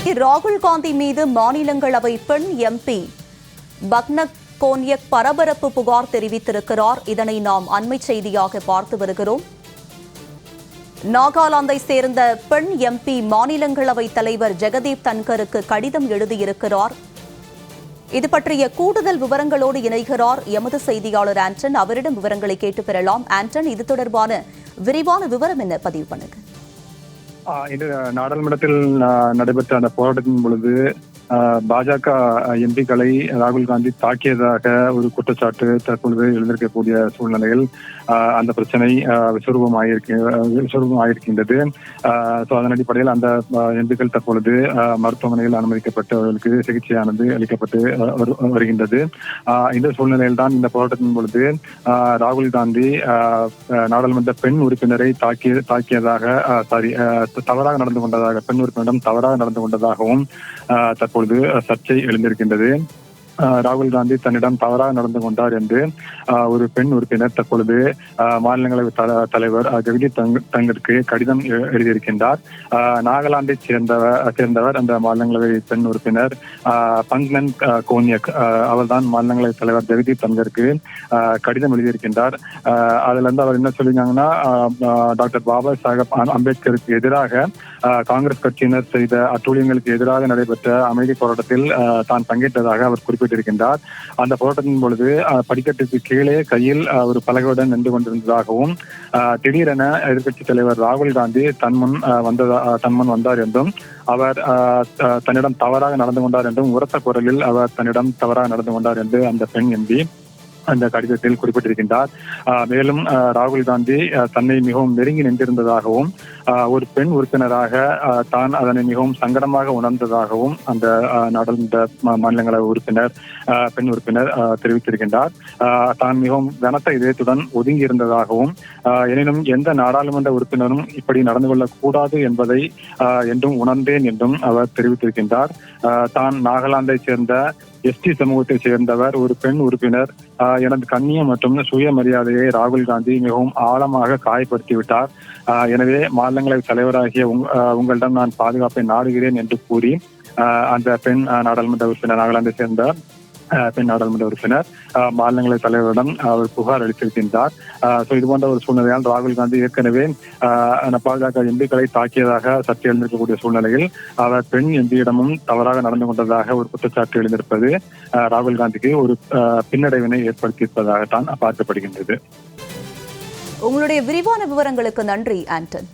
ராகுல் காந்தி மீது மாநிலங்களவை பெண் எம்பி பக்னக் கோன்யக் பரபரப்பு புகார் தெரிவித்திருக்கிறார். இதனை நாம் அண்மை செய்தியாக பார்த்து வருகிறோம். நாகாலாந்தை சேர்ந்த பெண் எம்பி மாநிலங்களவை தலைவர் ஜெகதீப் தன்கருக்கு கடிதம் எழுதியிருக்கிறார். இது பற்றிய கூடுதல் விவரங்களோடு இணைகிறார் எமது செய்தியாளர் ஆண்டன். அவரிடம் விவரங்களை கேட்டு பெறலாம். ஆண்டன், இது தொடர்பான விரிவான விவரம் என்ன? பதிவு பண்ணுங்க. இது நாடாளுமன்றத்தில் நடைபெற்ற அந்த போராட்டத்தின் பொழுது பாஜக எம்பிக்களை ராகுல் காந்தி தாக்கியதாக ஒரு குற்றச்சாட்டு தற்பொழுது எழுந்திருக்கக்கூடிய சூழ்நிலையில் அந்த பிரச்சனை விஸ்வரூபமாயிருக்கின்றது. அதன் அடிப்படையில் அந்த எம்பிக்கள் தற்பொழுது மருத்துவமனையில் அனுமதிக்கப்பட்டவர்களுக்கு சிகிச்சையானது அளிக்கப்பட்டு வருகின்றது. இந்த சூழ்நிலையில் தான் இந்த போராட்டத்தின் பொழுது ராகுல் காந்தி நாடாளுமன்ற பெண் உறுப்பினரை தவறாக நடந்து கொண்டதாக, பெண் உறுப்பினரிடம் தவறாக நடந்து கொண்டதாகவும் தற்பொழுது சர்ச்சை எழுந்திருக்கின்றது. ராகுல் காந்தி தன்னிடம் தவறாக நடந்து கொண்டார் என்று ஒரு பெண் உறுப்பினர் தற்பொழுது மாநிலங்களவை தலைவர் ஜெகதீப் தங்கருக்கு கடிதம் எழுதியிருக்கின்றார். நாகாலாந்தை சேர்ந்தவர் அந்த மாநிலங்களவை பெண் உறுப்பினர் பங்னன் கோன்யக் அவர்தான் மாநிலங்களவை தலைவர் ஜெகதீப் தங்கருக்கு கடிதம் எழுதியிருக்கின்றார். அதுல இருந்து அவர் என்ன சொல்லியிருக்காங்கன்னா, டாக்டர் பாபா சாஹேப் அம்பேத்கருக்கு எதிராக காங்கிரஸ் கட்சியினர் செய்த அட்டூழியங்களுக்கு எதிராக நடைபெற்ற அமைதி போராட்டத்தில் தான் பங்கேற்றதாக அவர் குறிப்பிட்டிருக்கின்றார். அந்த போராட்டத்தின் பொழுது படிக்கட்டுக்கு கீழே கையில் ஒரு பலகையுடன் நின்று கொண்டிருந்ததாகவும் திடீரென எதிர்கட்சி தலைவர் ராகுல் காந்தி தன்முன் வந்தார் என்றும் அவர் தன்னிடம் தவறாக நடந்து கொண்டார் என்றும் உரத்த குரலில் அவர் தன்னிடம் தவறாக நடந்து கொண்டார் என்று அந்த பெண் எம்பி அந்த கடிதத்தில் குறிப்பிட்டிருக்கின்றார். மேலும் ராகுல் காந்தி தன்னை மிகவும் நெருங்கி நின்றிருந்ததாகவும் ஒரு பெண் உறுப்பினராக தான் அதனை மிகவும் சங்கடமாக உணர்ந்ததாகவும் அந்த நாடாளுமன்ற மாநிலங்களவை பெண் உறுப்பினர் தெரிவித்திருக்கின்றார். தான் மிகவும் கனத்த இதயத்துடன் ஒதுங்கி இருந்ததாகவும் எனினும் எந்த நாடாளுமன்ற உறுப்பினரும் இப்படி நடந்து கொள்ளக்கூடாது என்பதை என்றும் உணர்ந்தேன் என்றும் அவர் தெரிவித்திருக்கின்றார். தான் நாகாலாந்தை சேர்ந்த எஸ்டி சமூகத்தை சேர்ந்தவர், ஒரு பெண் உறுப்பினர். எனது கண்ணியம் மற்றும் சுயமரியாதையை ராகுல் காந்தி மிகவும் ஆழமாக காயப்படுத்திவிட்டார். எனவே மாநிலங்களவை தலைவராகிய உங்களிடம் நான் பாதுகாப்பை நாடுகிறேன் என்று கூறி அந்த பெண் நாடாளுமன்ற உறுப்பினர், நாகாலாந்தை சேர்ந்த பெண் நாடாளுமன்ற உறுப்பினர் மாநிலங்களவை தலைவரிடம் அவர் புகார் அளித்திருக்கின்றார். இது போன்ற ஒரு சூழ்நிலையால் ராகுல் காந்தி ஏற்கனவே பாஜக எம்பிக்களை தாக்கியதாக சர்ச்சை எழுந்திருக்கக்கூடிய சூழ்நிலையில் அவர் பெண் எம்பியிடமும் தவறாக நடந்து கொண்டதாக ஒரு குற்றச்சாட்டு எழுந்திருப்பது ராகுல் காந்திக்கு ஒரு பின்னடைவினை ஏற்படுத்தியிருப்பதாகத்தான் பார்க்கப்படுகின்றது. உங்களுடைய விரிவான விவரங்களுக்கு நன்றி ஆண்டன்.